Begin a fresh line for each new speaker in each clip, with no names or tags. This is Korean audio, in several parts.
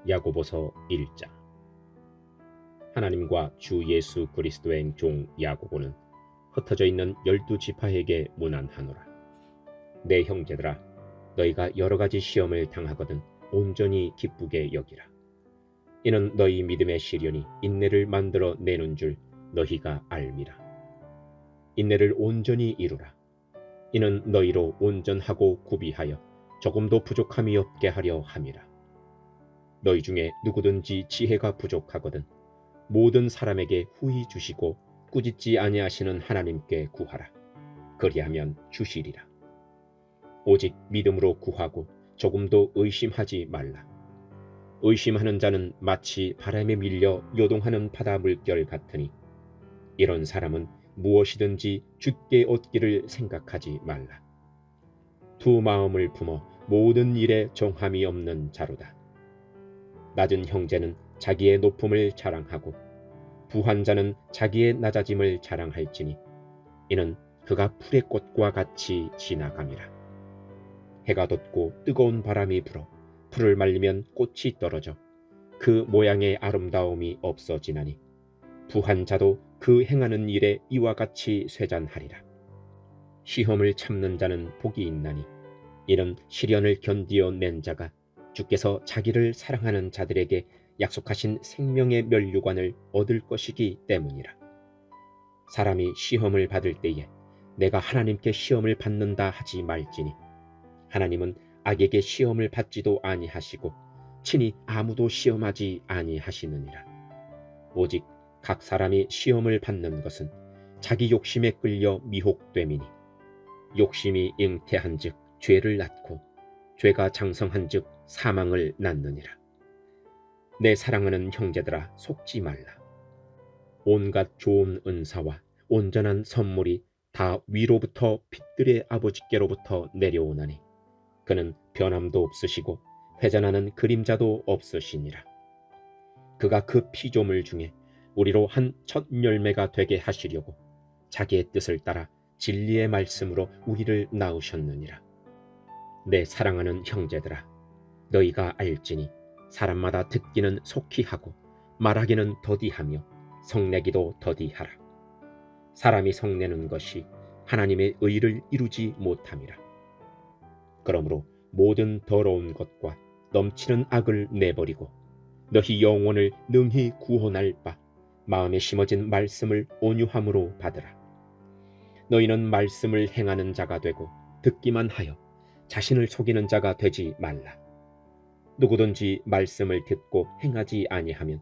야고보서 1장. 하나님과 주 예수 그리스도의 종 야고보는 흩어져 있는 12지파에게 문안하노라. 내 형제들아, 너희가 여러 가지 시험을 당하거든 온전히 기쁘게 여기라. 이는 너희 믿음의 시련이 인내를 만들어 내는 줄 너희가 알미라. 인내를 온전히 이루라. 이는 너희로 온전하고 구비하여 조금도 부족함이 없게 하려 함이라. 너희 중에 누구든지 지혜가 부족하거든 모든 사람에게 후히 주시고 꾸짖지 아니하시는 하나님께 구하라. 그리하면 주시리라. 오직 믿음으로 구하고 조금도 의심하지 말라. 의심하는 자는 마치 바람에 밀려 요동하는 바다 물결 같으니 이런 사람은 무엇이든지 주께 얻기를 생각하지 말라. 두 마음을 품어 모든 일에 정함이 없는 자로다. 낮은 형제는 자기의 높음을 자랑하고 부한 자는 자기의 낮아짐을 자랑할지니 이는 그가 풀의 꽃과 같이 지나감이라. 해가 돋고 뜨거운 바람이 불어 풀을 말리면 꽃이 떨어져 그 모양의 아름다움이 없어지나니 부한 자도 그 행하는 일에 이와 같이 쇠잔하리라. 시험을 참는 자는 복이 있나니 이는 시련을 견디어 낸 자가 주께서 자기를 사랑하는 자들에게 약속하신 생명의 면류관을 얻을 것이기 때문이라. 사람이 시험을 받을 때에 내가 하나님께 시험을 받는다 하지 말지니 하나님은 악에게 시험을 받지도 아니하시고 친히 아무도 시험하지 아니하시느니라. 오직 각 사람이 시험을 받는 것은 자기 욕심에 끌려 미혹됨이니 욕심이 잉태한즉 죄를 낳고 죄가 장성한즉 사망을 낳느니라. 내 사랑하는 형제들아, 속지 말라. 온갖 좋은 은사와 온전한 선물이 다 위로부터 빛들의 아버지께로부터 내려오나니 그는 변함도 없으시고 회전하는 그림자도 없으시니라. 그가 그 피조물 중에 우리로 한 첫 열매가 되게 하시려고 자기의 뜻을 따라 진리의 말씀으로 우리를 낳으셨느니라. 내 사랑하는 형제들아, 너희가 알지니 사람마다 듣기는 속히 하고 말하기는 더디하며 성내기도 더디하라. 사람이 성내는 것이 하나님의 의를 이루지 못함이라. 그러므로 모든 더러운 것과 넘치는 악을 내버리고 너희 영혼을 능히 구원할 바 마음에 심어진 말씀을 온유함으로 받으라. 너희는 말씀을 행하는 자가 되고 듣기만 하여 자신을 속이는 자가 되지 말라. 누구든지 말씀을 듣고 행하지 아니하면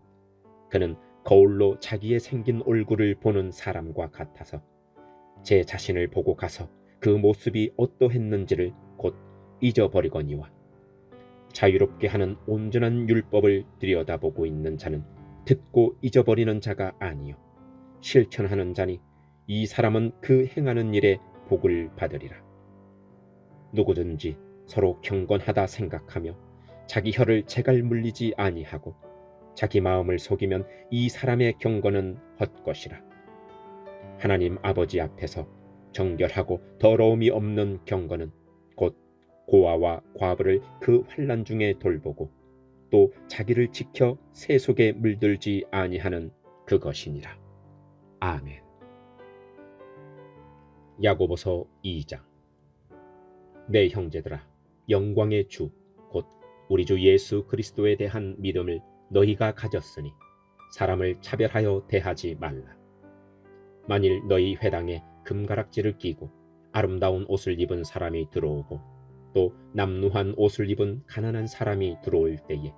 그는 거울로 자기의 생긴 얼굴을 보는 사람과 같아서 제 자신을 보고 가서 그 모습이 어떠했는지를 곧 잊어버리거니와 자유롭게 하는 온전한 율법을 들여다보고 있는 자는 듣고 잊어버리는 자가 아니요 실천하는 자니 이 사람은 그 행하는 일에 복을 받으리라. 누구든지 서로 경건하다 생각하며 자기 혀를 제갈 물리지 아니하고 자기 마음을 속이면 이 사람의 경건은 헛것이라. 하나님 아버지 앞에서 정결하고 더러움이 없는 경건은 곧 고아와 과부를 그 환난 중에 돌보고 또 자기를 지켜 새 속에 물들지 아니하는 그것이니라. 아멘. 야고보서 2장. 내 형제들아, 영광의 주 곧 우리 주 예수 그리스도에 대한 믿음을 너희가 가졌으니 사람을 차별하여 대하지 말라. 만일 너희 회당에 금가락지를 끼고 아름다운 옷을 입은 사람이 들어오고 또 남루한 옷을 입은 가난한 사람이 들어올 때에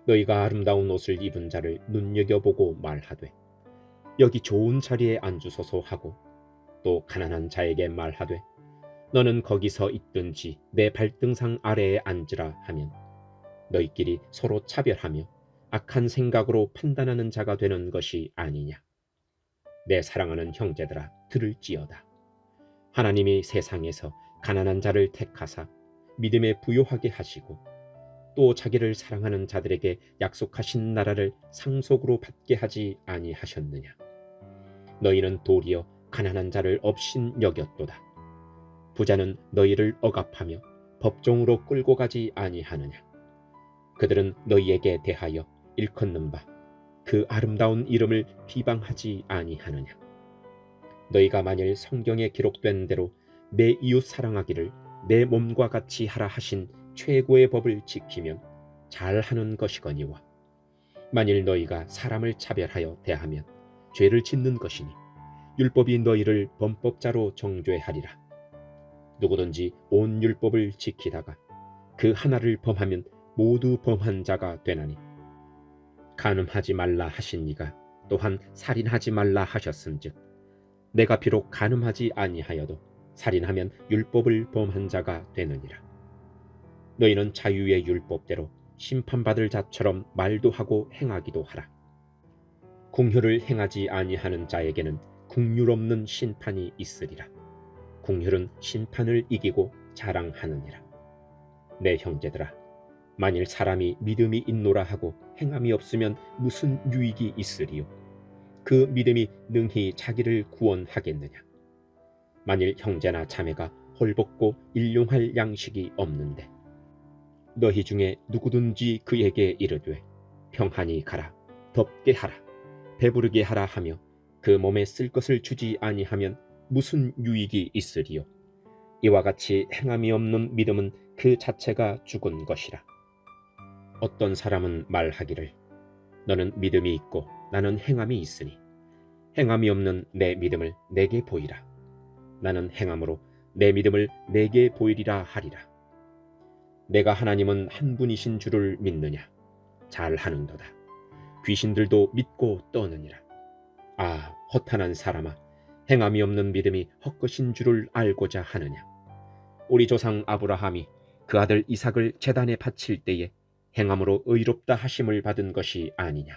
너희가 아름다운 옷을 입은 자를 눈여겨보고 말하되 여기 좋은 자리에 앉으소서 하고 또 가난한 자에게 말하되 너는 거기서 있든지 내 발등상 아래에 앉으라 하면 너희끼리 서로 차별하며 악한 생각으로 판단하는 자가 되는 것이 아니냐. 내 사랑하는 형제들아, 들을지어다. 하나님이 세상에서 가난한 자를 택하사 믿음에 부요하게 하시고 또 자기를 사랑하는 자들에게 약속하신 나라를 상속으로 받게 하지 아니하셨느냐. 너희는 도리어 가난한 자를 업신 여겼도다. 부자는 너희를 억압하며 법정으로 끌고 가지 아니하느냐. 그들은 너희에게 대하여 일컫는 바 그 아름다운 이름을 비방하지 아니하느냐. 너희가 만일 성경에 기록된 대로 내 이웃 사랑하기를 내 몸과 같이 하라 하신 최고의 법을 지키면 잘하는 것이거니와, 만일 너희가 사람을 차별하여 대하면 죄를 짓는 것이니 율법이 너희를 범법자로 정죄하리라. 누구든지 온 율법을 지키다가 그 하나를 범하면 모두 범한 자가 되나니, 간음하지 말라 하신 이가 또한 살인하지 말라 하셨은즉 내가 비록 간음하지 아니하여도 살인하면 율법을 범한 자가 되느니라. 너희는 자유의 율법대로 심판받을 자처럼 말도 하고 행하기도 하라. 긍휼을 행하지 아니하는 자에게는 긍휼 없는 심판이 있으리라. 긍휼은 심판을 이기고 자랑하느니라. 내 형제들아, 만일 사람이 믿음이 있노라 하고 행함이 없으면 무슨 유익이 있으리요? 그 믿음이 능히 자기를 구원하겠느냐? 만일 형제나 자매가 헐벗고 일용할 양식이 없는데 너희 중에 누구든지 그에게 이르되 평안히 가라, 덥게 하라, 배부르게 하라 하며 그 몸에 쓸 것을 주지 아니하면 무슨 유익이 있으리요? 이와 같이 행함이 없는 믿음은 그 자체가 죽은 것이라. 어떤 사람은 말하기를 너는 믿음이 있고 나는 행함이 있으니 행함이 없는 내 믿음을 내게 보이라. 나는 행함으로 내 믿음을 내게 보이리라 하리라. 내가 하나님은 한 분이신 줄을 믿느냐? 잘하는도다. 귀신들도 믿고 떠느니라. 아, 허탄한 사람아, 행함이 없는 믿음이 헛것인 줄을 알고자 하느냐? 우리 조상 아브라함이 그 아들 이삭을 제단에 바칠 때에 행함으로 의롭다 하심을 받은 것이 아니냐?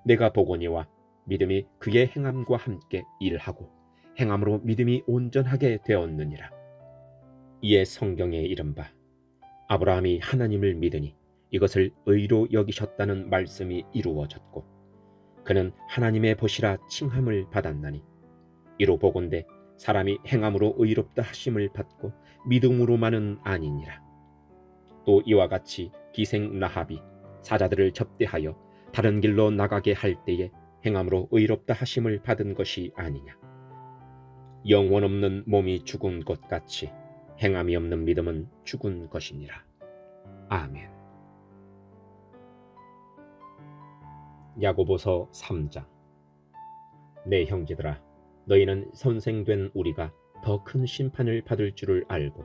내가 보거니와 믿음이 그의 행함과 함께 일하고 행함으로 믿음이 온전하게 되었느니라. 이에 성경에 이른 바 아브라함이 하나님을 믿으니 이것을 의로 여기셨다는 말씀이 이루어졌고 그는 하나님의 보시라 칭함을 받았나니, 이로 보건대 사람이 행함으로 의롭다 하심을 받고 믿음으로만은 아니니라. 또 이와 같이 기생 라합이 사자들을 접대하여 다른 길로 나가게 할 때에 행함으로 의롭다 하심을 받은 것이 아니냐. 영원 없는 몸이 죽은 것 같이 행함이 없는 믿음은 죽은 것이니라. 아멘. 야고보서 3장. 내 형제들아, 너희는 선생된 우리가 더 큰 심판을 받을 줄을 알고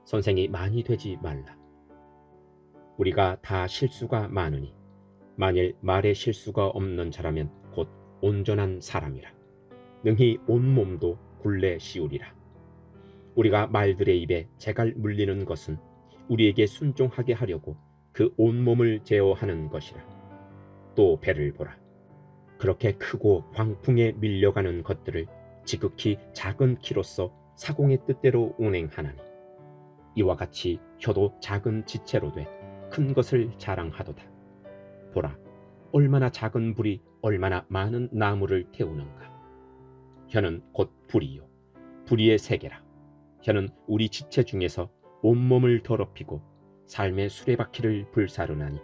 선생이 많이 되지 말라. 우리가 다 실수가 많으니 만일 말에 실수가 없는 자라면 곧 온전한 사람이라. 능히 온몸도 굴레 씌우리라. 우리가 말들의 입에 재갈 물리는 것은 우리에게 순종하게 하려고 그 온몸을 제어하는 것이라. 또 배를 보라. 그렇게 크고 광풍에 밀려가는 것들을 지극히 작은 키로서 사공의 뜻대로 운행하나니, 이와 같이 혀도 작은 지체로 돼 큰 것을 자랑하도다. 보라, 얼마나 작은 불이 얼마나 많은 나무를 태우는가. 혀는 곧 불이요, 불의의 세계라. 혀는 우리 지체 중에서 온몸을 더럽히고 삶의 수레바퀴를 불사르나니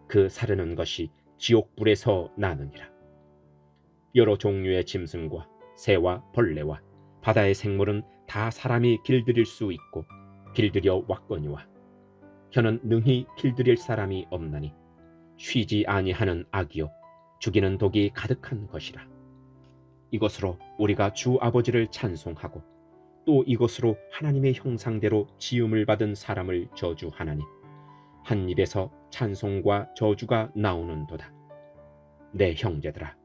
그 사르는 것이 지옥불에서 나느니라. 여러 종류의 짐승과 새와 벌레와 바다의 생물은 다 사람이 길들일 수 있고 길들여 왔거니와, 혀는 능히 길들일 사람이 없나니 쉬지 아니하는 악이요 죽이는 독이 가득한 것이라. 이것으로 우리가 주 아버지를 찬송하고 또 이것으로 하나님의 형상대로 지음을 받은 사람을 저주하나니 한 입에서 찬송과 저주가 나오는도다. 내 형제들아,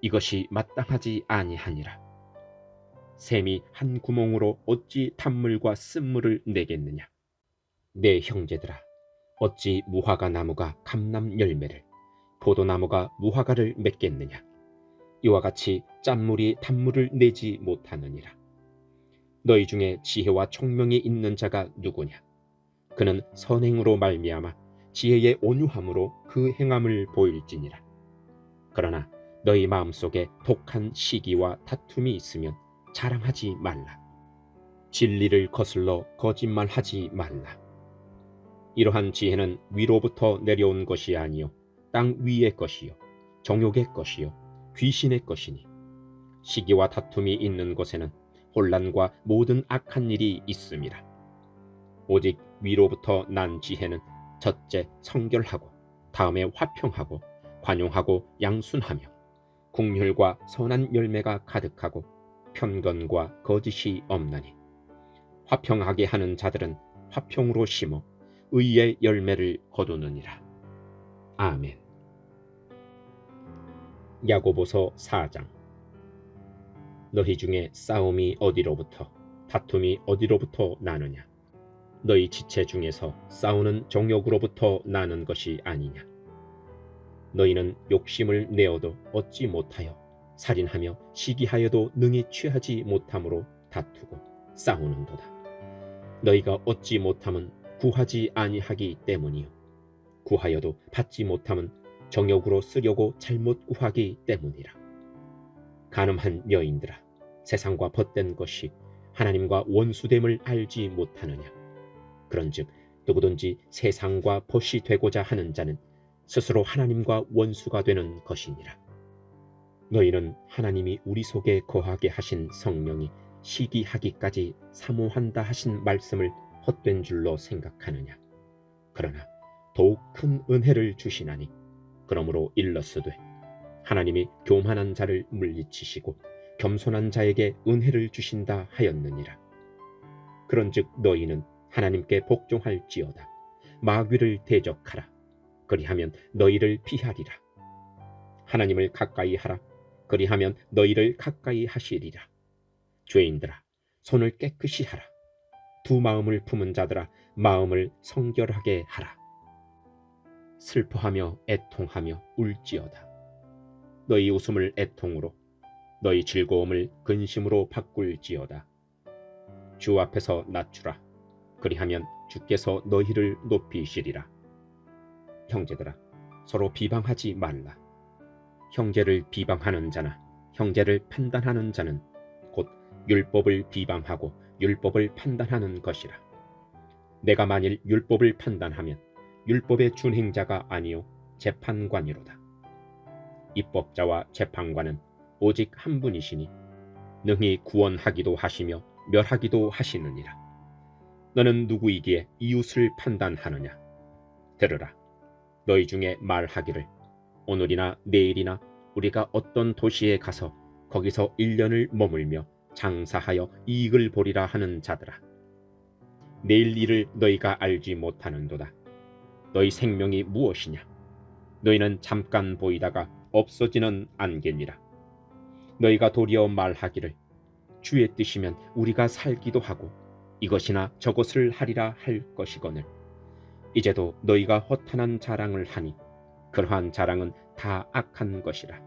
이것이 마땅하지 아니하니라. 샘이 한 구멍으로 어찌 탄물과 쓴물을 내겠느냐. 내 형제들아, 어찌 무화과 나무가 감람 열매를, 포도나무가 무화과를 맺겠느냐. 이와 같이 짠물이 단물을 내지 못하느니라. 너희 중에 지혜와 총명이 있는 자가 누구냐? 그는 선행으로 말미암아 지혜의 온유함으로 그 행함을 보일지니라. 그러나 너희 마음속에 독한 시기와 다툼이 있으면 자랑하지 말라. 진리를 거슬러 거짓말하지 말라. 이러한 지혜는 위로부터 내려온 것이 아니요 땅 위의 것이요 정욕의 것이요 귀신의 것이니 시기와 다툼이 있는 곳에는 혼란과 모든 악한 일이 있음이라. 오직 위로부터 난 지혜는 첫째 성결하고 다음에 화평하고 관용하고 양순하며 긍휼과 선한 열매가 가득하고 편견과 거짓이 없나니 화평하게 하는 자들은 화평으로 심어 의의 열매를 거두느니라. 아멘. 야고보서 4장. 너희 중에 싸움이 어디로부터 다툼이 어디로부터 나느냐? 너희 지체 중에서 싸우는 정욕으로부터 나는 것이 아니냐? 너희는 욕심을 내어도 얻지 못하여 살인하며 시기하여도 능히 취하지 못함으로 다투고 싸우는도다. 너희가 얻지 못함은 구하지 아니하기 때문이요 구하여도 받지 못함은 정욕으로 쓰려고 잘못 구하기 때문이라. 간음한 여인들아, 세상과 벗된 것이 하나님과 원수됨을 알지 못하느냐? 그런즉 누구든지 세상과 벗이 되고자 하는 자는 스스로 하나님과 원수가 되는 것이니라. 너희는 하나님이 우리 속에 거하게 하신 성령이 시기하기까지 사모한다 하신 말씀을 헛된 줄로 생각하느냐? 그러나 더욱 큰 은혜를 주시나니 그러므로 일러스되 하나님이 교만한 자를 물리치시고 겸손한 자에게 은혜를 주신다 하였느니라. 그런즉 너희는 하나님께 복종할지어다. 마귀를 대적하라. 그리하면 너희를 피하리라. 하나님을 가까이 하라. 그리하면 너희를 가까이 하시리라. 죄인들아, 손을 깨끗이 하라. 두 마음을 품은 자들아, 마음을 성결하게 하라. 슬퍼하며 애통하며 울지어다. 너희 웃음을 애통으로, 너희 즐거움을 근심으로 바꿀지어다. 주 앞에서 낮추라. 그리하면 주께서 너희를 높이시리라. 형제들아, 서로 비방하지 말라. 형제를 비방하는 자나 형제를 판단하는 자는 곧 율법을 비방하고 율법을 판단하는 것이라. 내가 만일 율법을 판단하면 율법의 준행자가 아니요 재판관이로다. 입법자와 재판관은 오직 한 분이시니 능히 구원하기도 하시며 멸하기도 하시느니라. 너는 누구이기에 이웃을 판단하느냐? 들으라. 너희 중에 말하기를 오늘이나 내일이나 우리가 어떤 도시에 가서 거기서 1년을 머물며 장사하여 이익을 보리라 하는 자들아. 내일 일을 너희가 알지 못하는도다. 너희 생명이 무엇이냐? 너희는 잠깐 보이다가 없어지는 안개니라. 너희가 도리어 말하기를 주의 뜻이면 우리가 살기도 하고 이것이나 저것을 하리라 할 것이거늘 이제도 너희가 허탄한 자랑을 하니 그러한 자랑은 다 악한 것이라.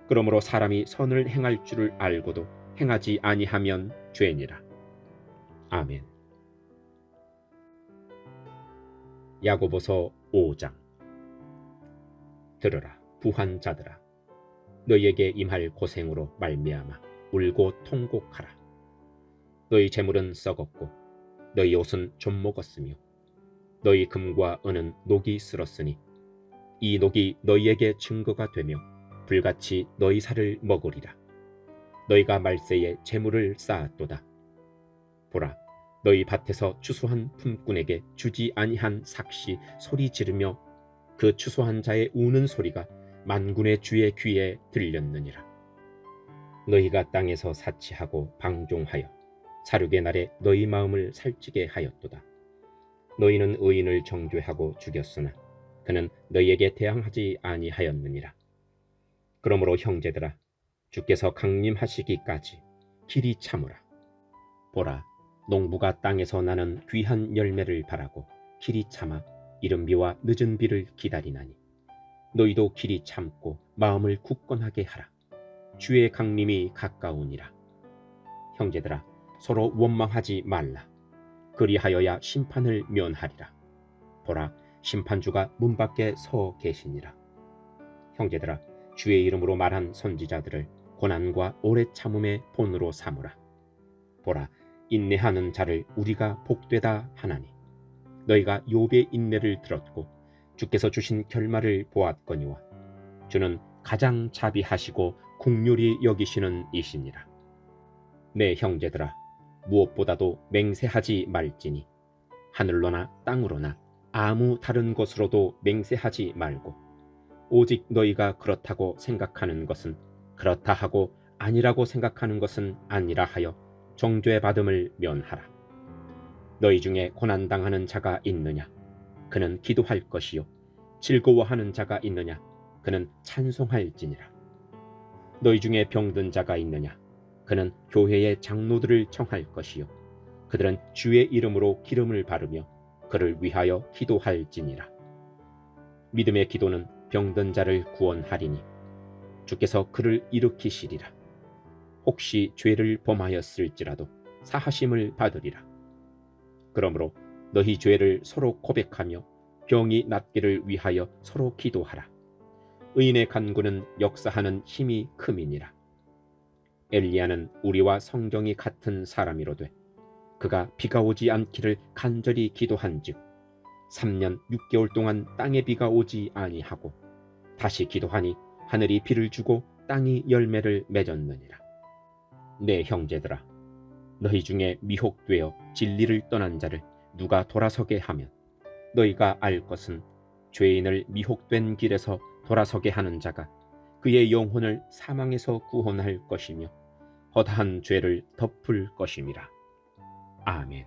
그러므로 사람이 선을 행할 줄을 알고도 행하지 아니하면 죄니라. 아멘. 야고보서 5장. 들으라 부한 자들아, 너희에게 임할 고생으로 말미암아 울고 통곡하라. 너희 재물은 썩었고 너희 옷은 좀 먹었으며 너희 금과 은은 녹이 쓸었으니 이 녹이 너희에게 증거가 되며 불같이 너희 살을 먹으리라. 너희가 말세에 재물을 쌓았도다. 보라, 너희 밭에서 추수한 품꾼에게 주지 아니한 삭시 소리 지르며 그 추수한 자의 우는 소리가 만군의 주의 귀에 들렸느니라. 너희가 땅에서 사치하고 방종하여 사륙의 날에 너희 마음을 살찌게 하였도다. 너희는 의인을 정죄하고 죽였으나 그는 너희에게 대항하지 아니하였느니라. 그러므로 형제들아, 주께서 강림하시기까지 길이 참으라. 보라, 농부가 땅에서 나는 귀한 열매를 바라고 길이 참아 이른 비와 늦은 비를 기다리나니 너희도 길이 참고 마음을 굳건하게 하라. 주의 강림이 가까우니라. 형제들아, 서로 원망하지 말라. 그리하여야 심판을 면하리라. 보라, 심판주가 문 밖에 서 계시니라. 형제들아, 주의 이름으로 말한 선지자들을 고난과 오래 참음의 본으로 삼으라. 보라, 인내하는 자를 우리가 복되다 하나니 너희가 욥의 인내를 들었고 주께서 주신 결말을 보았거니와 주는 가장 자비하시고 긍휼히 여기시는 이시니라. 내 형제들아, 무엇보다도 맹세하지 말지니 하늘로나 땅으로나 아무 다른 것으로도 맹세하지 말고 오직 너희가 그렇다고 생각하는 것은 그렇다 하고 아니라고 생각하는 것은 아니라 하여 정죄 받음을 면하라. 너희 중에 고난당하는 자가 있느냐? 그는 기도할 것이요. 즐거워하는 자가 있느냐? 그는 찬송할지니라. 너희 중에 병든 자가 있느냐? 그는 교회의 장로들을 청할 것이요. 그들은 주의 이름으로 기름을 바르며 그를 위하여 기도할지니라. 믿음의 기도는 병든 자를 구원하리니 주께서 그를 일으키시리라. 혹시 죄를 범하였을지라도 사하심을 받으리라. 그러므로 너희 죄를 서로 고백하며 병이 낫기를 위하여 서로 기도하라. 의인의 간구는 역사하는 힘이 큼이니라. 엘리야는 우리와 성경이 같은 사람이로되 그가 비가 오지 않기를 간절히 기도한즉 3년 6개월 동안 땅에 비가 오지 아니하고 다시 기도하니 하늘이 비를 주고 땅이 열매를 맺었느니라. 내 형제들아, 너희 중에 미혹되어 진리를 떠난 자를 누가 돌아서게 하면 너희가 알 것은 죄인을 미혹된 길에서 돌아서게 하는 자가 그의 영혼을 사망에서 구원할 것이며 허다한 죄를 덮을 것임이라. 아멘.